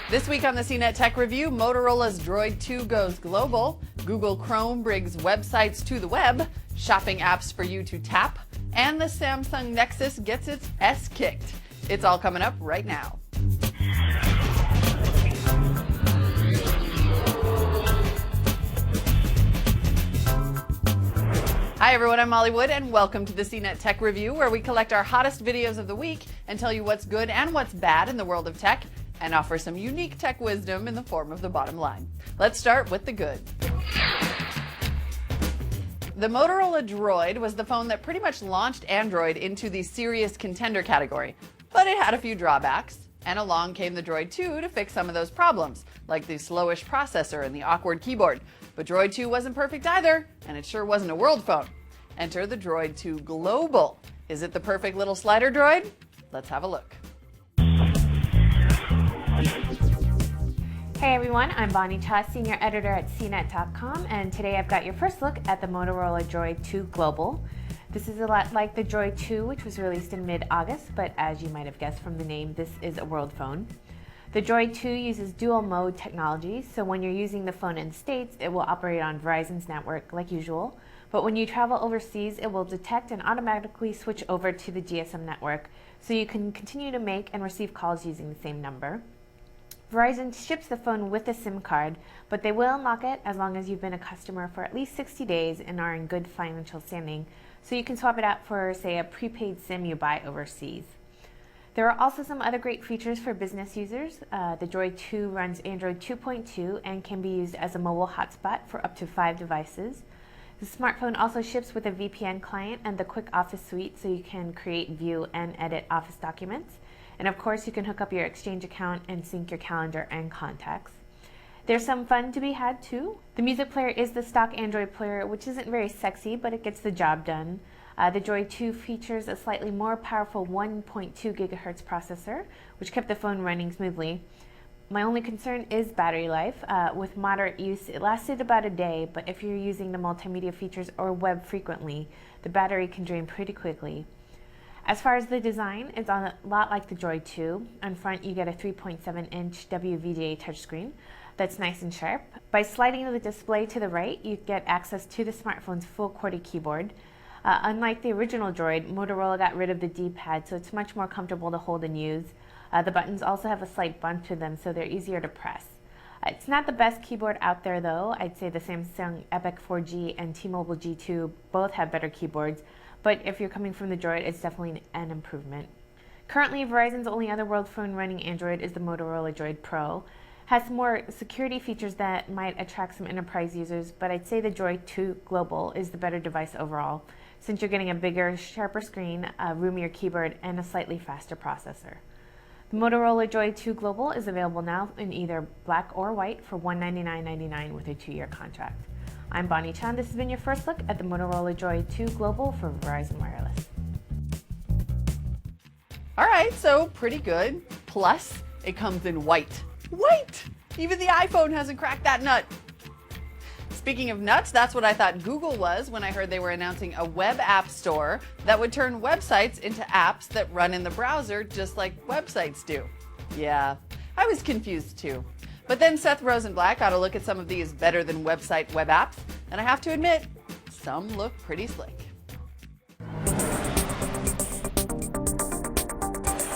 This week on the CNET Tech Review, Motorola's Droid 2 goes global, Google Chrome brings websites to the web, shopping apps for you to tap, and the Samsung Nexus gets its S kicked. It's all coming up right now. Hi everyone, I'm Molly Wood and welcome to the CNET Tech Review, where we collect our hottest videos of the week and tell you what's good and what's bad in the world of tech, and offer some unique tech wisdom in the form of the bottom line. Let's start with the good. The Motorola Droid was the phone that pretty much launched Android into the serious contender category, but it had a few drawbacks, and along came the Droid 2 to fix some of those problems, like the slowish processor and the awkward keyboard. But Droid 2 wasn't perfect either, and it sure wasn't a world phone. Enter the Droid 2 Global. Is it the perfect little slider droid? Let's have a look. Hey everyone, I'm Bonnie Cha, Senior Editor at CNET.com, and today I've got your first look at the Motorola Droid 2 Global. This is a lot like the Droid 2, which was released in mid-August, but as you might have guessed from the name, this is a world phone. The Droid 2 uses dual mode technology, so when you're using the phone in the States, it will operate on Verizon's network like usual, but when you travel overseas, it will detect and automatically switch over to the GSM network, so you can continue to make and receive calls using the same number. Verizon ships the phone with a SIM card, but they will unlock it as long as you've been a customer for at least 60 days and are in good financial standing, so you can swap it out for, say, a prepaid SIM you buy overseas. There are also some other great features for business users. The Droid 2 runs Android 2.2 and can be used as a mobile hotspot for up to 5 devices. The smartphone also ships with a VPN client and the Quick Office suite, so you can create, view, and edit Office documents. And of course, you can hook up your Exchange account and sync your calendar and contacts. There's some fun to be had too. The music player is the stock Android player, which isn't very sexy, but it gets the job done. The Droid 2 features a slightly more powerful 1.2 gigahertz processor, which kept the phone running smoothly. My only concern is battery life. With moderate use, it lasted about a day, but if you're using the multimedia features or web frequently, the battery can drain pretty quickly. As far as the design, it's a lot like the Droid 2. On front, you get a 3.7-inch WVGA touchscreen that's nice and sharp. By sliding the display to the right, you get access to the smartphone's full QWERTY keyboard. Unlike the original Droid, Motorola got rid of the D-pad, so it's much more comfortable to hold and use. The buttons also have a slight bump to them, so they're easier to press. It's not the best keyboard out there, though. I'd say the Samsung Epic 4G and T-Mobile G2 both have better keyboards, but if you're coming from the Droid, it's definitely an improvement. Currently, Verizon's only other world phone running Android is the Motorola Droid Pro. Has some more security features that might attract some enterprise users, but I'd say the Droid 2 Global is the better device overall, since you're getting a bigger, sharper screen, a roomier keyboard, and a slightly faster processor. The Motorola Droid 2 Global is available now in either black or white for $199.99 with a 2-year contract. I'm Bonnie Chan. This has been your first look at the Motorola Droid 2 Global for Verizon Wireless. All right, so pretty good. Plus, it comes in white. White! Even the iPhone hasn't cracked that nut. Speaking of nuts, that's what I thought Google was when I heard they were announcing a web app store that would turn websites into apps that run in the browser just like websites do. Yeah, I was confused too. But then Seth Rosenblatt got a look at some of these better than website web apps, and I have to admit, some look pretty slick.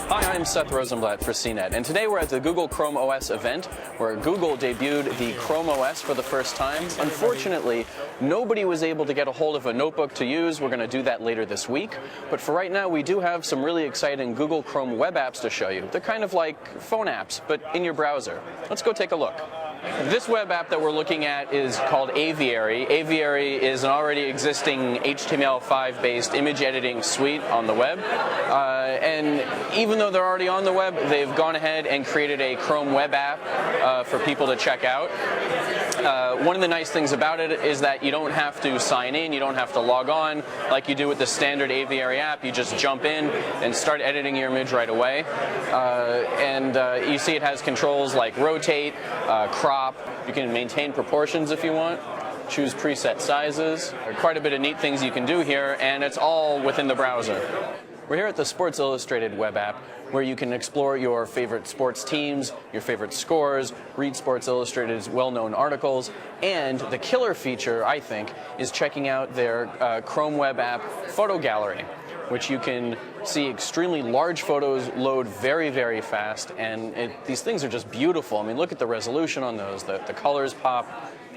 Hi, I'm Seth Rosenblatt for CNET, and today we're at the Google Chrome OS event, where Google debuted the Chrome OS for the first time. Unfortunately, nobody was able to get a hold of a notebook to use. We're going to do that later this week. But for right now, we do have some really exciting Google Chrome web apps to show you. They're kind of like phone apps, but in your browser. Let's go take a look. This web app that we're looking at is called Aviary. Aviary is an already existing HTML5 based image editing suite on the web. And even though they're already on the web, they've gone ahead and created a Chrome web app for people to check out. One of the nice things about it is that you don't have to sign in, you don't have to log on like you do with the standard Aviary app. You just jump in and start editing your image right away. You see it has controls like rotate, crop. You can maintain proportions if you want. Choose preset sizes. There are quite a bit of neat things you can do here, and it's all within the browser. We're here at the Sports Illustrated web app, where you can explore your favorite sports teams, your favorite scores, read Sports Illustrated's well-known articles, and the killer feature, I think, is checking out their Chrome web app photo gallery, which you can see extremely large photos load very, very fast, and these things are just beautiful. I mean, look at the resolution on those, the colors pop.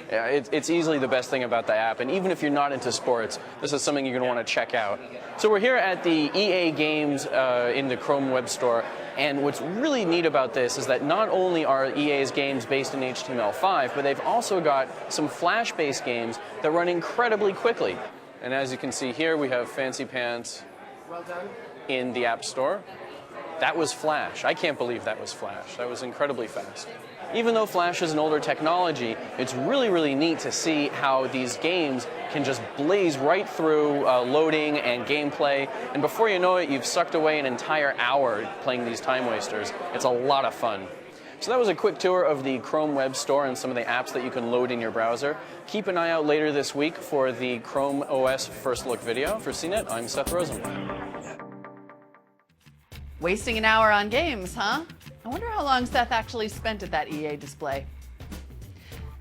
It's easily the best thing about the app, and even if you're not into sports, this is something you're going to want to check out. So we're here at the EA Games in the Chrome Web Store, and what's really neat about this is that not only are EA's games based in HTML5, but they've also got some Flash-based games that run incredibly quickly. And as you can see here, we have Fancy Pants in the App Store. That was Flash. I can't believe that was Flash. That was incredibly fast. Even though Flash is an older technology, it's really, really neat to see how these games can just blaze right through loading and gameplay, and before you know it, you've sucked away an entire hour playing these time wasters. It's a lot of fun. So that was a quick tour of the Chrome Web Store and some of the apps that you can load in your browser. Keep an eye out later this week for the Chrome OS First Look video. For CNET, I'm Seth Rosenblatt. Wasting an hour on games, huh? I wonder how long Seth actually spent at that EA display.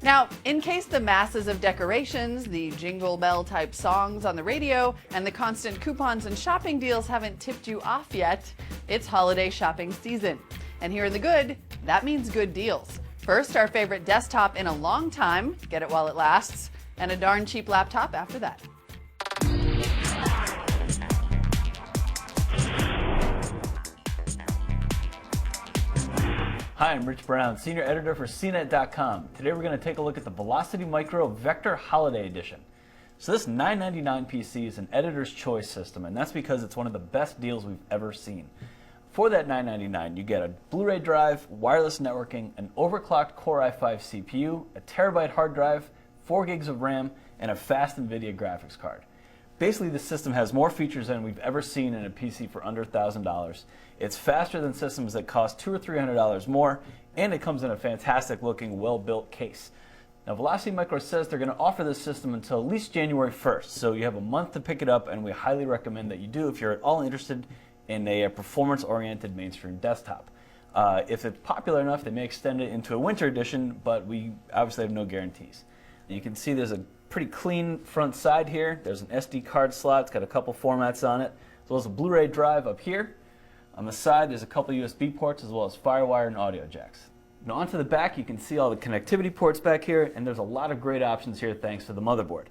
Now, in case the masses of decorations, the jingle bell type songs on the radio, and the constant coupons and shopping deals haven't tipped you off yet, it's holiday shopping season. And here in the good, that means good deals. First, our favorite desktop in a long time, get it while it lasts, and a darn cheap laptop after that. Hi, I'm Rich Brown, Senior Editor for CNET.com. Today we're going to take a look at the Velocity Micro Vector Holiday Edition. So this $9.99 PC is an editor's choice system, and that's because it's one of the best deals we've ever seen. For that $9.99, you get a Blu-ray drive, wireless networking, an overclocked Core i5 CPU, a terabyte hard drive, 4 gigs of RAM, and a fast NVIDIA graphics card. Basically, this system has more features than we've ever seen in a PC for under $1,000. It's faster than systems that cost $200 or $300 more, and it comes in a fantastic looking, well-built case. Now, Velocity Micro says they're going to offer this system until at least January 1st, so you have a month to pick it up, and we highly recommend that you do if you're at all interested in a performance-oriented mainstream desktop. If it's popular enough, they may extend it into a winter edition, but we obviously have no guarantees. You can see there's a pretty clean front side here. There's an SD card slot. It's got a couple formats on it, as well as a Blu-ray drive up here. On the side, there's a couple USB ports, as well as FireWire and audio jacks. Now onto the back, you can see all the connectivity ports back here, and there's a lot of great options here thanks to the motherboard.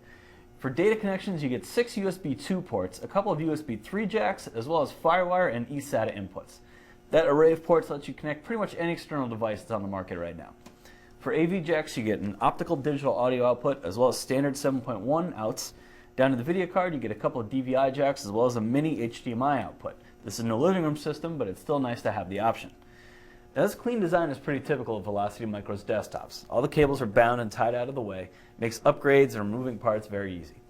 For data connections, you get 6 USB 2 ports, a couple of USB 3 jacks, as well as FireWire and eSATA inputs. That array of ports lets you connect pretty much any external device that's on the market right now. For AV jacks, you get an optical digital audio output, as well as standard 7.1 outs. Down to the video card, you get a couple of DVI jacks, as well as a mini HDMI output. This is no living room system, but it's still nice to have the option. Now, this clean design is pretty typical of Velocity Micro's desktops. All the cables are bound and tied out of the way, makes upgrades and removing parts very easy.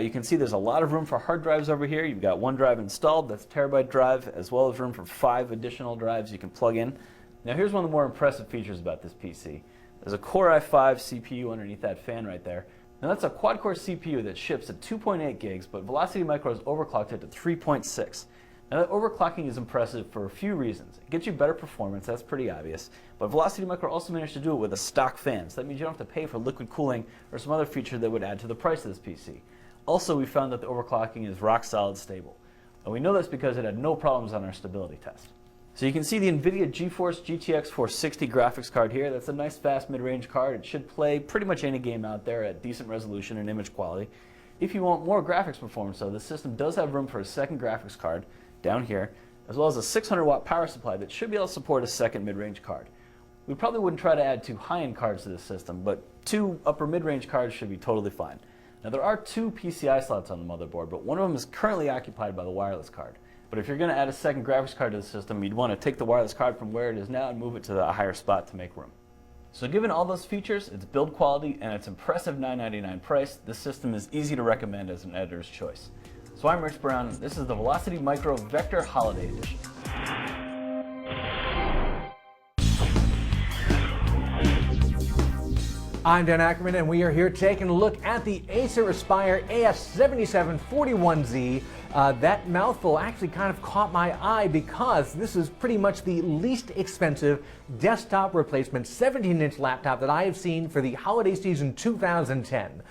You can see there's a lot of room for hard drives over here. You've got one drive installed, that's a terabyte drive, as well as room for 5 additional drives you can plug in. Now here's one of the more impressive features about this PC. There's a Core i5 CPU underneath that fan right there. Now that's a quad-core CPU that ships at 2.8 gigs, but Velocity Micro has overclocked it to 3.6. Now that overclocking is impressive for a few reasons. It gets you better performance, that's pretty obvious, but Velocity Micro also managed to do it with a stock fan, so that means you don't have to pay for liquid cooling or some other feature that would add to the price of this PC. Also, we found that the overclocking is rock solid stable. And we know that's because it had no problems on our stability test. So you can see the NVIDIA GeForce GTX 460 graphics card here. That's a nice fast mid-range card. It should play pretty much any game out there at decent resolution and image quality. If you want more graphics performance though, the system does have room for a second graphics card down here, as well as a 600 watt power supply that should be able to support a second mid-range card. We probably wouldn't try to add 2 high-end cards to this system, but 2 upper mid-range cards should be totally fine. Now there are 2 PCI slots on the motherboard, but one of them is currently occupied by the wireless card. But if you're going to add a second graphics card to the system, you'd want to take the wireless card from where it is now and move it to a higher spot to make room. So given all those features, its build quality, and its impressive $9.99 price, this system is easy to recommend as an editor's choice. So I'm Rich Brown. This is the Velocity Micro Vector Holiday Edition. I'm Dan Ackerman, and we are here taking a look at the Acer Aspire AS7741Z That mouthful actually kind of caught my eye because this is pretty much the least expensive desktop replacement 17-inch laptop that I have seen for the holiday season 2010.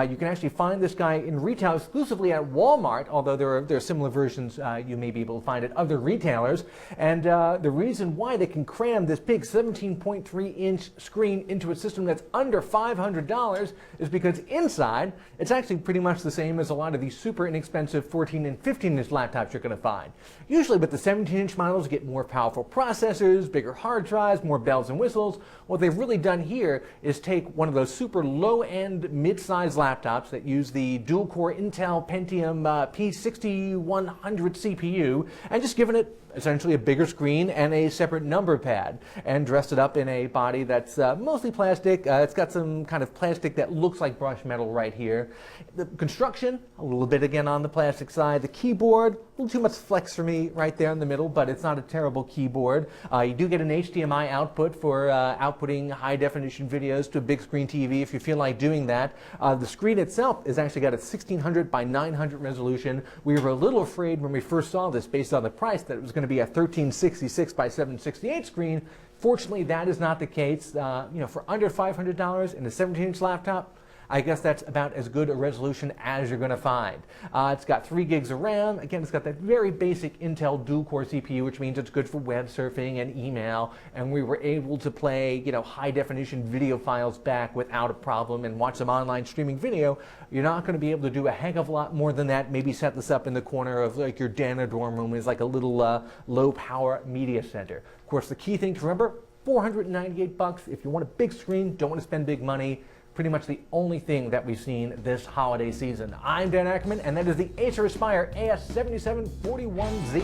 You can actually find this guy in retail exclusively at Walmart, although there are similar versions you may be able to find at other retailers. And the reason why they can cram this big 17.3-inch screen into a system that's under $500 is because inside it's actually pretty much the same as a lot of these super inexpensive 14 and 15-inch laptops you're going to find. Usually with the 17-inch models, you get more powerful processors, bigger hard drives, more bells and whistles. What they've really done here is take one of those super low-end mid-size laptops that use the dual-core Intel Pentium P6100 CPU and just given it essentially a bigger screen and a separate number pad, and dressed it up in a body that's mostly plastic. It's got some kind of plastic that looks like brushed metal right here. The construction, a little bit again on the plastic side. The keyboard, a little too much flex for me right there in the middle, but it's not a terrible keyboard. You do get an HDMI output for outputting high definition videos to a big screen TV if you feel like doing that. The screen itself has actually got a 1600 by 900 resolution. We were a little afraid when we first saw this, based on the price, that it was going to be a 1366 by 768 screen. Fortunately, that is not the case. For under $500 in a 17-inch laptop, I guess that's about as good a resolution as you're going to find. It's got 3 gigs of RAM. Again, it's got that very basic Intel dual-core CPU, which means it's good for web surfing and email. And we were able to play, high-definition video files back without a problem and watch some online streaming video. You're not going to be able to do a heck of a lot more than that. Maybe set this up in the corner of like your den or dorm room as like a little low-power media center. Of course, the key thing to remember: $498. If you want a big screen, don't want to spend big money. Pretty much the only thing that we've seen this holiday season. I'm Dan Ackerman, and that is the Acer Aspire AS7741Z.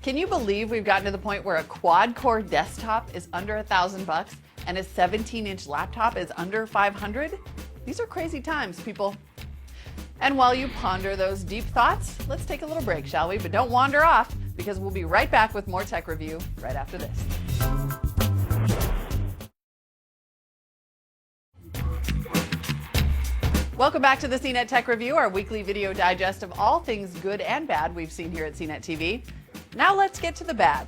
Can you believe we've gotten to the point where a quad-core desktop is under $1,000 and a 17-inch laptop is under $500? These are crazy times, people. And while you ponder those deep thoughts, let's take a little break, shall we? But don't wander off, because we'll be right back with more tech review right after this. Welcome back to the CNET Tech Review, our weekly video digest of all things good and bad we've seen here at CNET TV. Now let's get to the bad.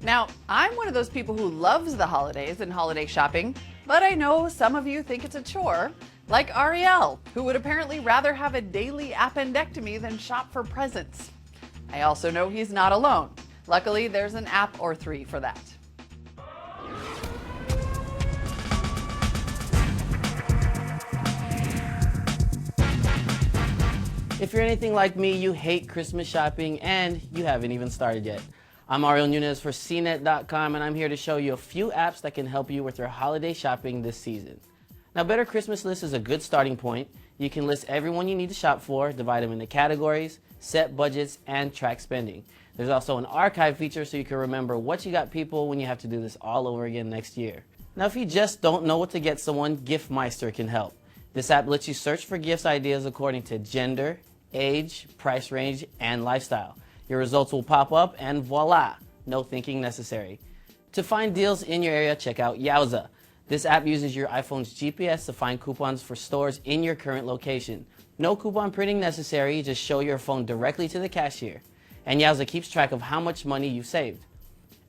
Now, I'm one of those people who loves the holidays and holiday shopping, but I know some of you think it's a chore, like Ariel, who would apparently rather have a daily appendectomy than shop for presents. I also know he's not alone. Luckily, there's an app or 3 for that. If you're anything like me, you hate Christmas shopping and you haven't even started yet. I'm Ariel Nunez for CNET.com, and I'm here to show you a few apps that can help you with your holiday shopping this season. Now, Better Christmas List is a good starting point. You can list everyone you need to shop for, divide them into categories, set budgets, and track spending. There's also an archive feature so you can remember what you got people when you have to do this all over again next year. Now, if you just don't know what to get someone, Giftmeister can help. This app lets you search for gifts ideas according to gender, age, price range, and lifestyle. Your results will pop up and voila, no thinking necessary. To find deals in your area, check out Yowza. This app uses your iPhone's GPS to find coupons for stores in your current location. No coupon printing necessary, just show your phone directly to the cashier. And Yowza keeps track of how much money you've saved.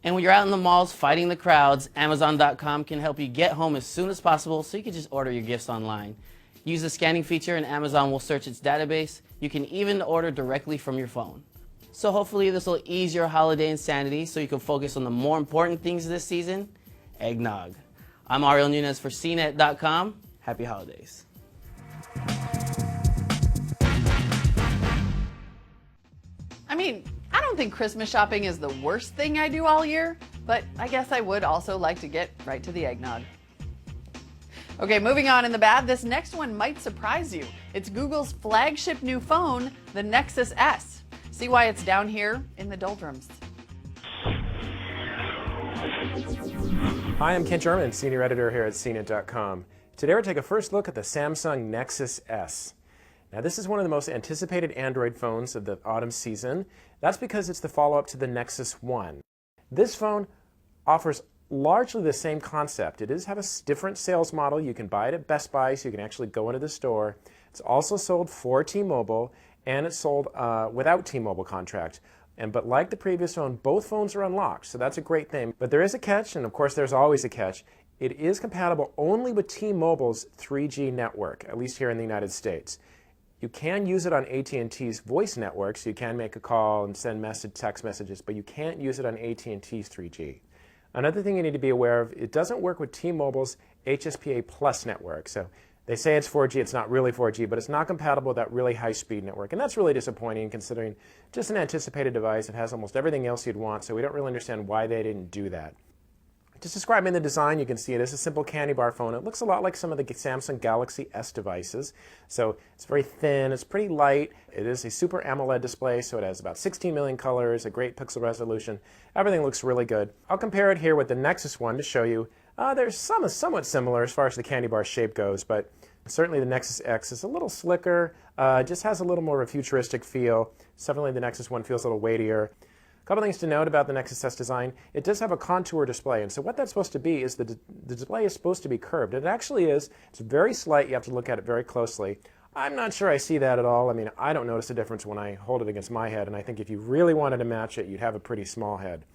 And when you're out in the malls fighting the crowds, Amazon.com can help you get home as soon as possible so you can just order your gifts online. Use the scanning feature and Amazon will search its database. You can even order directly from your phone. So hopefully this will ease your holiday insanity so you can focus on the more important things this season: eggnog. I'm Ariel Nunez for CNET.com. Happy holidays. I mean, I don't think Christmas shopping is the worst thing I do all year, but I guess I would also like to get right to the eggnog. Okay, moving on in the bad, this next one might surprise you. It's Google's flagship new phone, the Nexus S. See why it's down here in the doldrums. Hi, I'm Kent German, Senior Editor here at CNET.com. Today we're going to take a first look at the Samsung Nexus S. Now this is one of the most anticipated Android phones of the autumn season. That's because it's the follow-up to the Nexus 1. This phone offers largely the same concept. It does have a different sales model. You can buy it at Best Buy, so you can actually go into the store. It's also sold for T-Mobile, and it's sold without T-Mobile contract. But like the previous phone, both phones are unlocked, so that's a great thing. But there is a catch, and of course there's always a catch. It is compatible only with T-Mobile's 3G network, at least here in the United States. You can use it on AT&T's voice network, so you can make a call and send text messages, but you can't use it on AT&T's 3G. Another thing you need to be aware of, it doesn't work with T-Mobile's HSPA Plus network. So they say it's 4G, it's not really 4G, but it's not compatible with that really high-speed network. And that's really disappointing considering just an anticipated device. It has almost everything else you'd want, so we don't really understand why they didn't do that. Just describing the design, you can see it is a simple candy bar phone. It looks a lot like some of the Samsung Galaxy S devices. So it's very thin, it's pretty light. It is a Super AMOLED display, so it has about 16 million colors, a great pixel resolution. Everything looks really good. I'll compare it here with the Nexus one to show you. There's somewhat similar as far as the candy bar shape goes, but certainly the Nexus X is a little slicker, just has a little more of a futuristic feel. Definitely the Nexus one feels a little weightier. A couple things to note about the Nexus S design. It does have a contour display, and so what that's supposed to be is the display is supposed to be curved. It actually is. It's very slight. You have to look at it very closely. I'm not sure I see that at all. I mean, I don't notice a difference when I hold it against my head, and I think if you really wanted to match it, you'd have a pretty small head.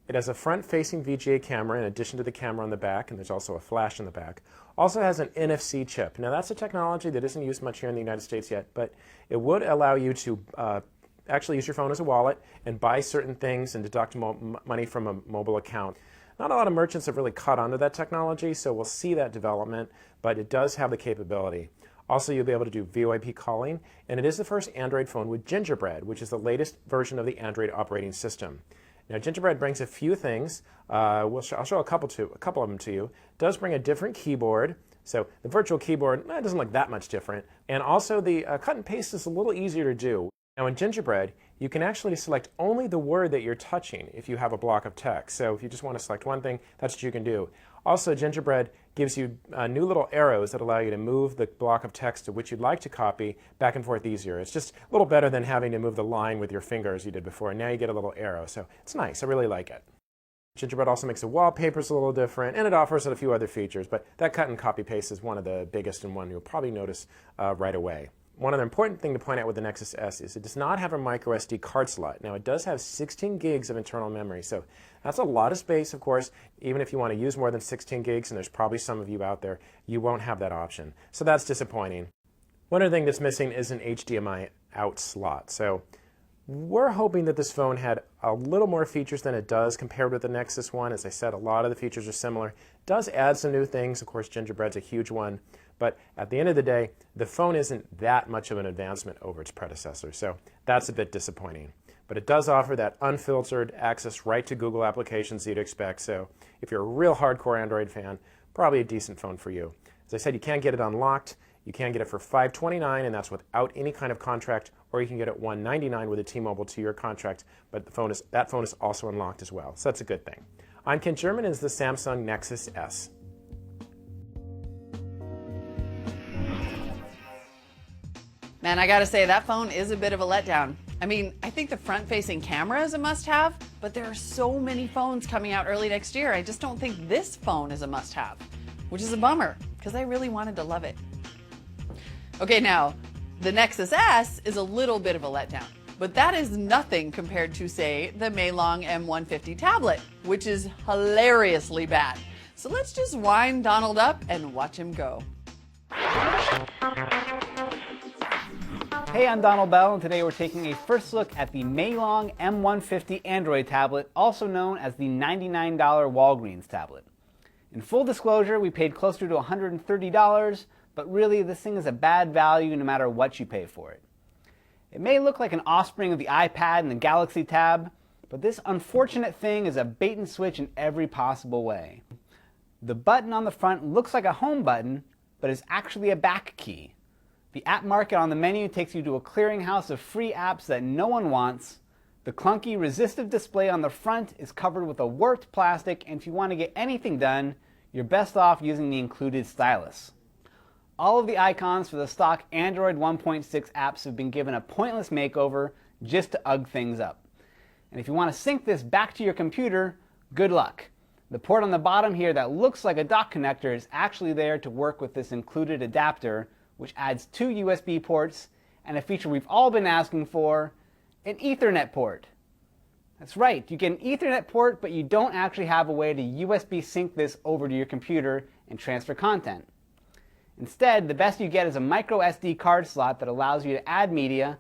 It has a front-facing VGA camera in addition to the camera on the back, and there's also a flash in the back. Also has an NFC chip. Now, that's a technology that isn't used much here in the United States yet, but it would allow you to actually use your phone as a wallet and buy certain things and deduct money from a mobile account. Not a lot of merchants have really caught onto that technology, so we'll see that development, but it does have the capability. Also, you'll be able to do VoIP calling, and it is the first Android phone with Gingerbread, which is the latest version of the Android operating system. Now, Gingerbread brings a few things. I'll show a couple of them to you. It does bring a different keyboard. So the virtual keyboard doesn't look that much different. And also the cut and paste is a little easier to do. Now in Gingerbread, you can actually select only the word that you're touching if you have a block of text. So if you just want to select one thing, that's what you can do. Also, Gingerbread gives you new little arrows that allow you to move the block of text to which you'd like to copy back and forth easier. It's just a little better than having to move the line with your finger as you did before. And now you get a little arrow. So it's nice. I really like it. Gingerbread also makes the wallpapers a little different, and it offers a few other features. But that cut and copy paste is one of the biggest and one you'll probably notice right away. One other important thing to point out with the Nexus S is it does not have a micro SD card slot. Now it does have 16 gigs of internal memory, so that's a lot of space, of course. Even if you want to use more than 16 gigs, and there's probably some of you out there, you won't have that option. So that's disappointing. One other thing that's missing is an HDMI out slot. So we're hoping that this phone had a little more features than it does compared with the Nexus one. As I said, a lot of the features are similar. It does add some new things. Of course, Gingerbread's a huge one. But at the end of the day, the phone isn't that much of an advancement over its predecessor. So that's a bit disappointing. But it does offer that unfiltered access right to Google applications you'd expect. So if you're a real hardcore Android fan, probably a decent phone for you. As I said, you can get it unlocked. You can get it for $529, and that's without any kind of contract, or you can get it $199 with a T-Mobile 2-year contract, but that phone is also unlocked as well, so that's a good thing. I'm Kent German, and this is the Samsung Nexus S. Man, I gotta say, that phone is a bit of a letdown. I mean, I think the front-facing camera is a must-have, but there are so many phones coming out early next year. I just don't think this phone is a must-have, which is a bummer, because I really wanted to love it. Okay, now, the Nexus S is a little bit of a letdown, but that is nothing compared to, say, the Meilong M150 tablet, which is hilariously bad. So let's just wind Donald up and watch him go. Hey, I'm Donald Bell, and today we're taking a first look at the Meilong M150 Android tablet, also known as the $99 Walgreens tablet. In full disclosure, we paid closer to $130, but really this thing is a bad value no matter what you pay for it. It may look like an offspring of the iPad and the Galaxy Tab, but this unfortunate thing is a bait and switch in every possible way. The button on the front looks like a home button, but is actually a back key. The app market on the menu takes you to a clearinghouse of free apps that no one wants. The clunky, resistive display on the front is covered with a warped plastic, and if you want to get anything done, you're best off using the included stylus. All of the icons for the stock Android 1.6 apps have been given a pointless makeover just to ugg things up. And if you want to sync this back to your computer, good luck. The port on the bottom here that looks like a dock connector is actually there to work with this included adapter, which adds 2 USB ports and a feature we've all been asking for, an Ethernet port. That's right, you get an Ethernet port, but you don't actually have a way to USB sync this over to your computer and transfer content. Instead, the best you get is a micro SD card slot that allows you to add media.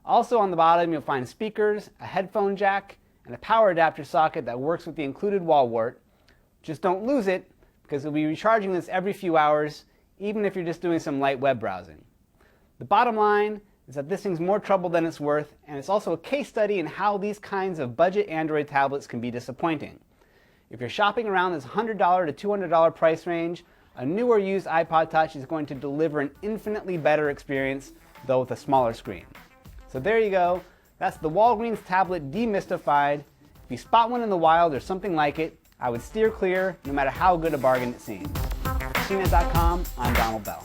Also on the bottom, you'll find speakers, a headphone jack, and a power adapter socket that works with the included wall wart. Just don't lose it, because you'll be recharging this every few hours, even if you're just doing some light web browsing. The bottom line is that this thing's more trouble than it's worth, and it's also a case study in how these kinds of budget Android tablets can be disappointing. If you're shopping around this $100 to $200 price range, a new or used iPod Touch is going to deliver an infinitely better experience, though with a smaller screen. So there you go. That's the Walgreens tablet demystified. If you spot one in the wild or something like it, I would steer clear no matter how good a bargain it seems. CNET.com, I'm Donald Bell.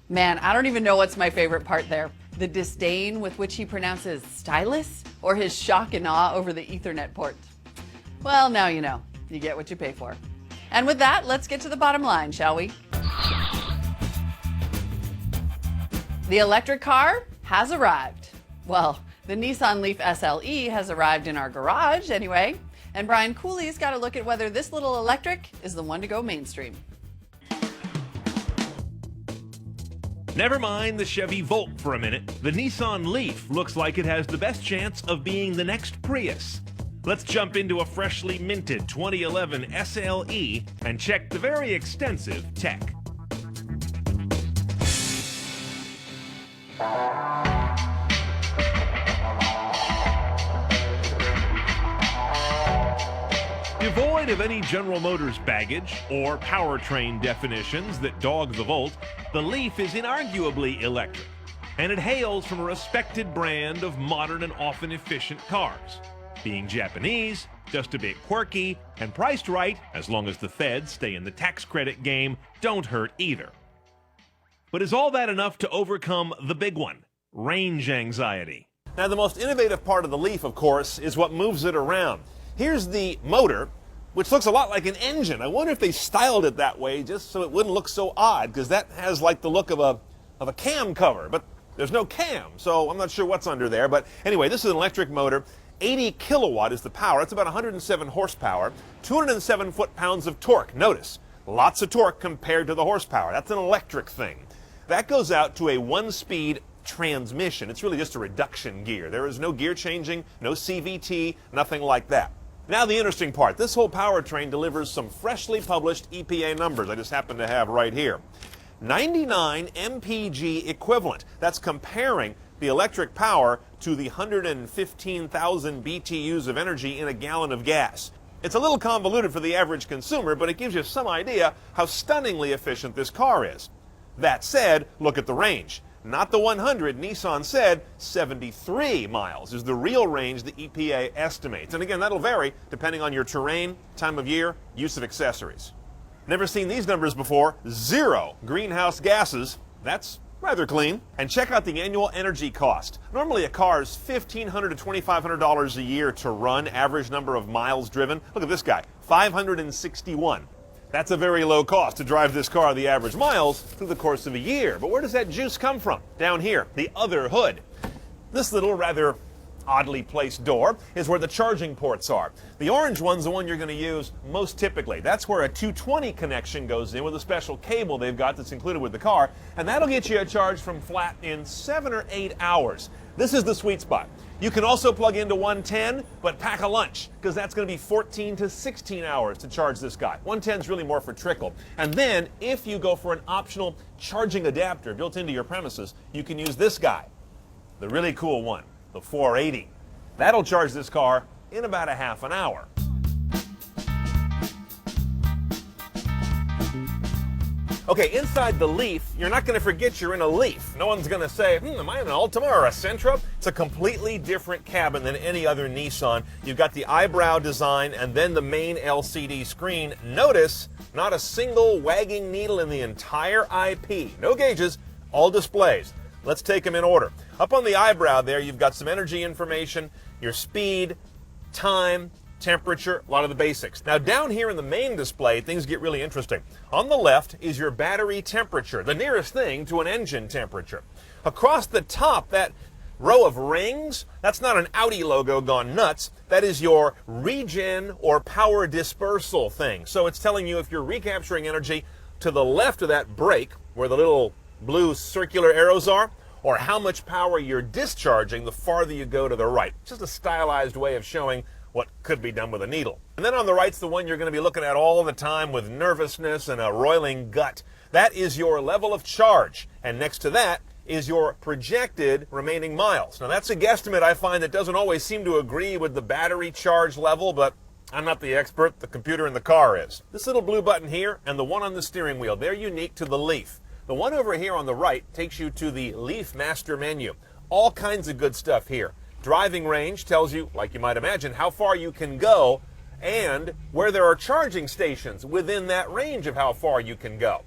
Man, I don't even know what's my favorite part there. The disdain with which he pronounces stylus, or his shock and awe over the Ethernet port. Well, now you know. You get what you pay for. And with that, let's get to the bottom line, shall we? The electric car has arrived. Well, the Nissan Leaf SLE has arrived in our garage anyway. And Brian Cooley's got to look at whether this little electric is the one to go mainstream. Never mind the Chevy Volt for a minute. The Nissan Leaf looks like it has the best chance of being the next Prius. Let's jump into a freshly minted 2011 SLE and check the very extensive tech. Devoid of any General Motors baggage or powertrain definitions that dog the Volt, the Leaf is inarguably electric, and it hails from a respected brand of modern and often efficient cars. Being Japanese, just a bit quirky, and priced right, as long as the feds stay in the tax credit game, don't hurt either. But is all that enough to overcome the big one, range anxiety? Now, the most innovative part of the Leaf, of course, is what moves it around. Here's the motor, which looks a lot like an engine. I wonder if they styled it that way just so it wouldn't look so odd, because that has like the look of a cam cover, but there's no cam, so I'm not sure what's under there. But anyway, this is an electric motor. 80 kilowatt is the power. It's about 107 horsepower, 207 foot-pounds of torque. Notice, lots of torque compared to the horsepower. That's an electric thing. That goes out to a one-speed transmission. It's really just a reduction gear. There is no gear changing, no CVT, nothing like that. Now the interesting part. This whole powertrain delivers some freshly published EPA numbers I just happen to have right here. 99 mpg equivalent. That's comparing the electric power to the 115,000 BTUs of energy in a gallon of gas. It's a little convoluted for the average consumer, but it gives you some idea how stunningly efficient this car is. That said, look at the range. Not the 100, Nissan said 73 miles is the real range the EPA estimates. And again, that'll vary depending on your terrain, time of year, use of accessories. Never seen these numbers before. 0 greenhouse gases. That's rather clean. And check out the annual energy cost. Normally a car is $1,500 to $2,500 a year to run, average number of miles driven. Look at this guy, 561. That's a very low cost to drive this car the average miles through the course of a year. But where does that juice come from? Down here, the other hood. This little rather oddly placed door is where the charging ports are. The orange one's the one you're going to use most typically. That's where a 220 connection goes in with a special cable they've got that's included with the car, and that'll get you a charge from flat in 7 or 8 hours. This is the sweet spot. You can also plug into 110, but pack a lunch, because that's going to be 14 to 16 hours to charge this guy. 110 is really more for trickle. And then, if you go for an optional charging adapter built into your premises, you can use this guy, the really cool one, the 480. That'll charge this car in about a half an hour. Okay, inside the Leaf, you're not going to forget you're in a Leaf. No one's going to say, am I in an Altima or a Sentra? It's a completely different cabin than any other Nissan. You've got the eyebrow design and then the main LCD screen. Notice, not a single wagging needle in the entire IP. No gauges, all displays. Let's take them in order. Up on the eyebrow there, you've got some energy information, your speed, time, temperature, a lot of the basics. Now down here in the main display, things get really interesting. On the left is your battery temperature, the nearest thing to an engine temperature. Across the top, that row of rings, that's not an Audi logo gone nuts. That is your regen or power dispersal thing. So it's telling you if you're recapturing energy to the left of that brake, where the little blue circular arrows are, or how much power you're discharging the farther you go to the right. Just a stylized way of showing what could be done with a needle. And then on the right's the one you're going to be looking at all the time with nervousness and a roiling gut. That is your level of charge. And next to that is your projected remaining miles. Now that's a guesstimate I find that doesn't always seem to agree with the battery charge level, but I'm not the expert, the computer in the car is. This little blue button here and the one on the steering wheel, they're unique to the Leaf. The one over here on the right takes you to the Leaf Master menu. All kinds of good stuff here. Driving range tells you, like you might imagine, how far you can go and where there are charging stations within that range of how far you can go.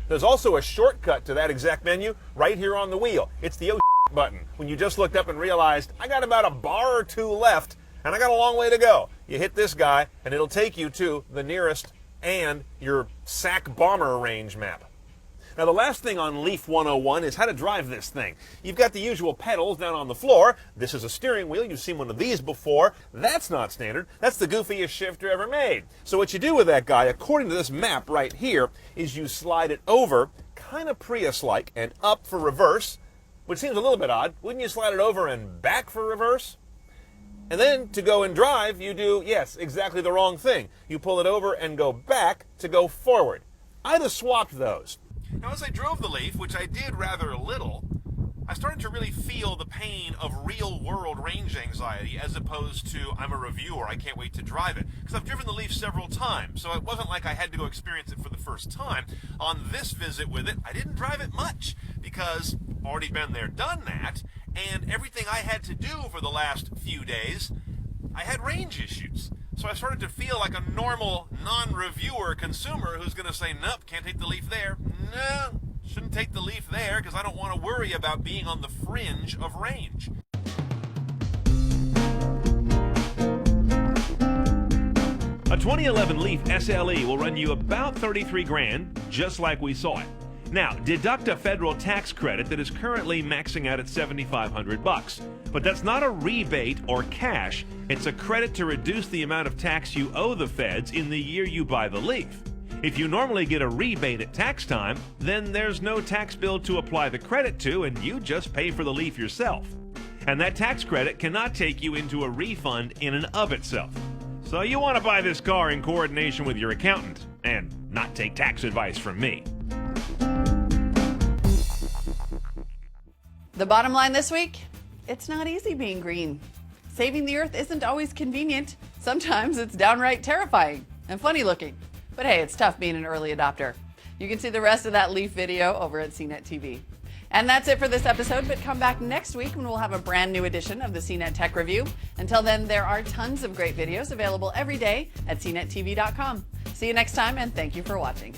There's also a shortcut to that exact menu right here on the wheel. It's the button. When you just looked up and realized, I got about a bar or two left and I got a long way to go. You hit this guy and it'll take you to the nearest and your SAC bomber range map. Now the last thing on Leaf 101 is how to drive this thing. You've got the usual pedals down on the floor. This is a steering wheel. You've seen one of these before. That's not standard. That's the goofiest shifter ever made. So what you do with that guy, according to this map right here, is you slide it over, kind of Prius-like, and up for reverse, which seems a little bit odd. Wouldn't you slide it over and back for reverse? And then to go and drive, you do, yes, exactly the wrong thing. You pull it over and go back to go forward. I'd have swapped those. Now, as I drove the Leaf, which I did rather little, I started to really feel the pain of real-world range anxiety as opposed to, I'm a reviewer, I can't wait to drive it. Because I've driven the Leaf several times, so it wasn't like I had to go experience it for the first time. On this visit with it, I didn't drive it much because I've already been there, done that, and everything I had to do for the last few days, I had range issues. So I started to feel like a normal, non-reviewer consumer who's going to say, nope, can't take the Leaf there. No, shouldn't take the Leaf there because I don't want to worry about being on the fringe of range. A 2011 Leaf SLE will run you about 33 grand, just like we saw it. Now, deduct a federal tax credit that is currently maxing out at $7,500. But that's not a rebate or cash. It's a credit to reduce the amount of tax you owe the feds in the year you buy the Leaf. If you normally get a rebate at tax time, then there's no tax bill to apply the credit to and you just pay for the Leaf yourself. And that tax credit cannot take you into a refund in and of itself. So you want to buy this car in coordination with your accountant and not take tax advice from me. The bottom line this week, it's not easy being green. Saving the earth isn't always convenient. Sometimes it's downright terrifying and funny looking. But hey, it's tough being an early adopter. You can see the rest of that Leaf video over at CNET TV. And that's it for this episode, but come back next week when we'll have a brand new edition of the CNET Tech Review. Until then, there are tons of great videos available every day at cnettv.com. See you next time, and thank you for watching.